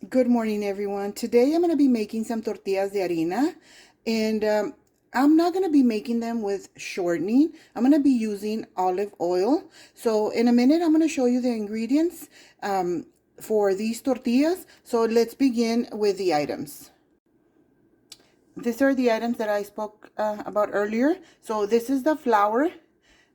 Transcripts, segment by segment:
Good morning, everyone. Today I'm going to be making some tortillas de harina, and I'm not going to be making them with shortening. I'm going to be using olive oil. So in a minute, I'm going to show you the ingredients for these tortillas. So let's begin with the items. These are the items that I spoke about earlier. So this is the flour,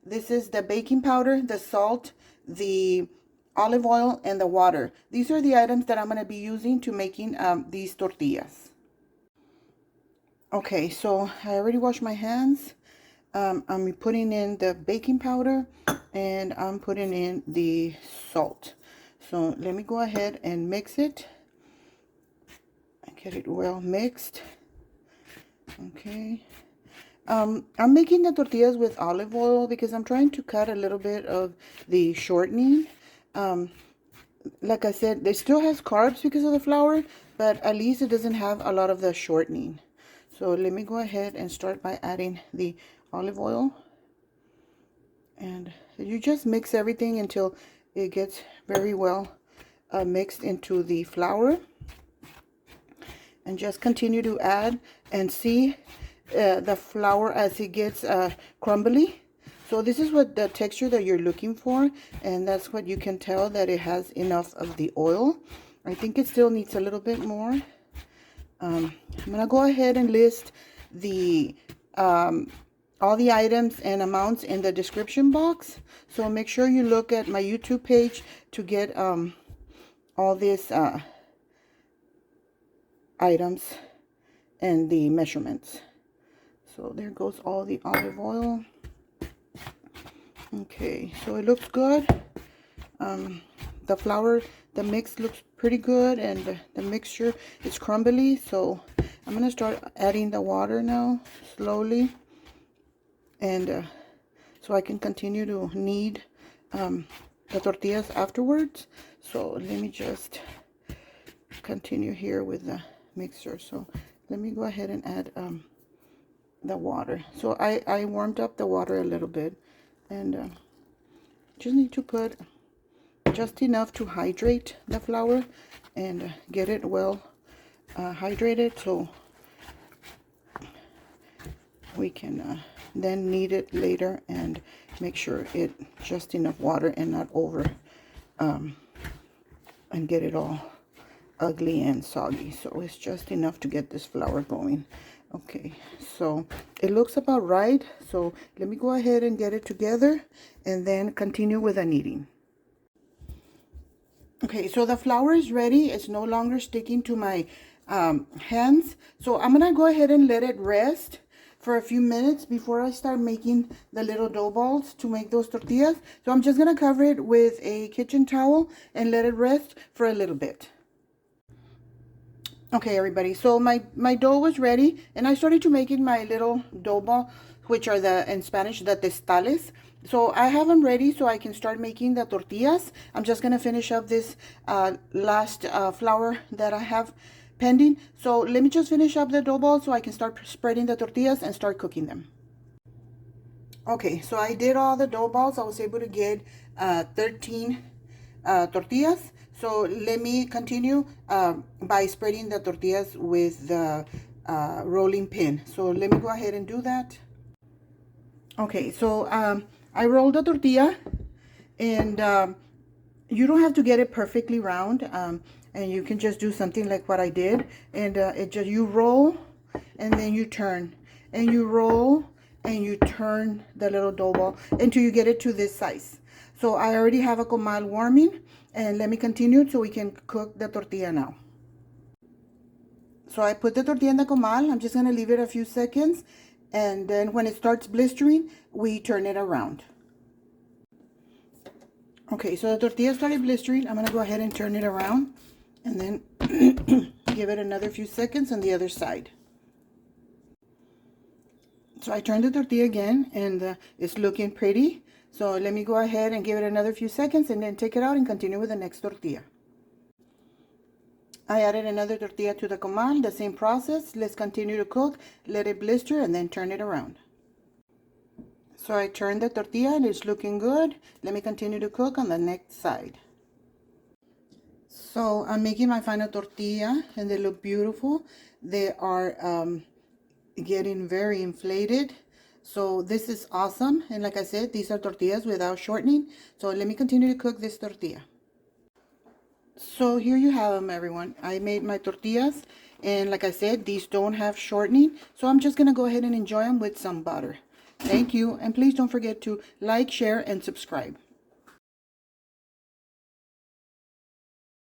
this is the baking powder, the salt, the olive oil, and the water. These are the items that I'm going to be using to making these tortillas. Okay, so I already washed my hands. I'm putting in the baking powder and I'm putting in the salt. So let me go ahead and mix it. Get it well mixed. Okay. I'm making the tortillas with olive oil because I'm trying to cut a little bit of the shortening. Like I said, it still has carbs because of the flour, but at least it doesn't have a lot of the shortening. So let me go ahead and start by adding the olive oil. And you just mix everything until it gets very well mixed into the flour. And just continue to add and see the flour as it gets crumbly. So this is what the texture that you're looking for, and that's what you can tell that it has enough of the oil. I think it still needs a little bit more. I'm gonna go ahead and list the all the items and amounts in the description box. So make sure you look at my YouTube page to get all these items and the measurements. So there goes all the olive oil. Okay, so it looks good. The flour, the mix looks pretty good, and the mixture is crumbly. So I'm gonna start adding the water now slowly, and so I can continue to knead the tortillas afterwards. So let me just continue here with the mixture. So let me go ahead and add the water. So I warmed up the water a little bit, and just need to put just enough to hydrate the flour and get it well hydrated, so we can then knead it later and make sure it just enough water and not over and get it all ugly and soggy. So it's just enough to get this flour going. Okay, so it looks about right. So let me go ahead and get it together and then continue with the kneading. Okay, so the flour is ready. It's no longer sticking to my hands. So I'm gonna go ahead and let it rest for a few minutes before I start making the little dough balls to make those tortillas. So I'm just gonna cover it with a kitchen towel and let it rest for a little bit. Okay, everybody, so my dough was ready, and I started to making my little dough ball, which are in Spanish, the testales. So I have them ready so I can start making the tortillas. I'm just going to finish up this last flour that I have pending. So let me just finish up the dough ball so I can start spreading the tortillas and start cooking them. Okay, so I did all the dough balls. I was able to get 13 tortillas. So let me continue by spreading the tortillas with the rolling pin. So let me go ahead and do that. Okay, so I rolled the tortilla, and you don't have to get it perfectly round, and you can just do something like what I did, and it just, you roll and then you turn, and you roll and you turn the little dough ball until you get it to this size. So I already have a comal warming, and let me continue so we can cook the tortilla now. So I put the tortilla in the comal. I'm just going to leave it a few seconds, and then when it starts blistering, we turn it around. Okay, so the tortilla started blistering. I'm going to go ahead and turn it around, and then give it another few seconds on the other side. So I turned the tortilla again, and it's looking pretty. So let me go ahead and give it another few seconds and then take it out and continue with the next tortilla. I added another tortilla to the comal, the same process. Let's continue to cook, let it blister, and then turn it around. So I turned the tortilla and it's looking good. Let me continue to cook on the next side. So I'm making my final tortilla and they look beautiful. They are getting very inflated. So this is awesome. And like I said, these are tortillas without shortening. So let me continue to cook this tortilla. So here you have them, everyone. I made my tortillas. And like I said, these don't have shortening. So I'm just going to go ahead and enjoy them with some butter. Thank you. And please don't forget to like, share, and subscribe.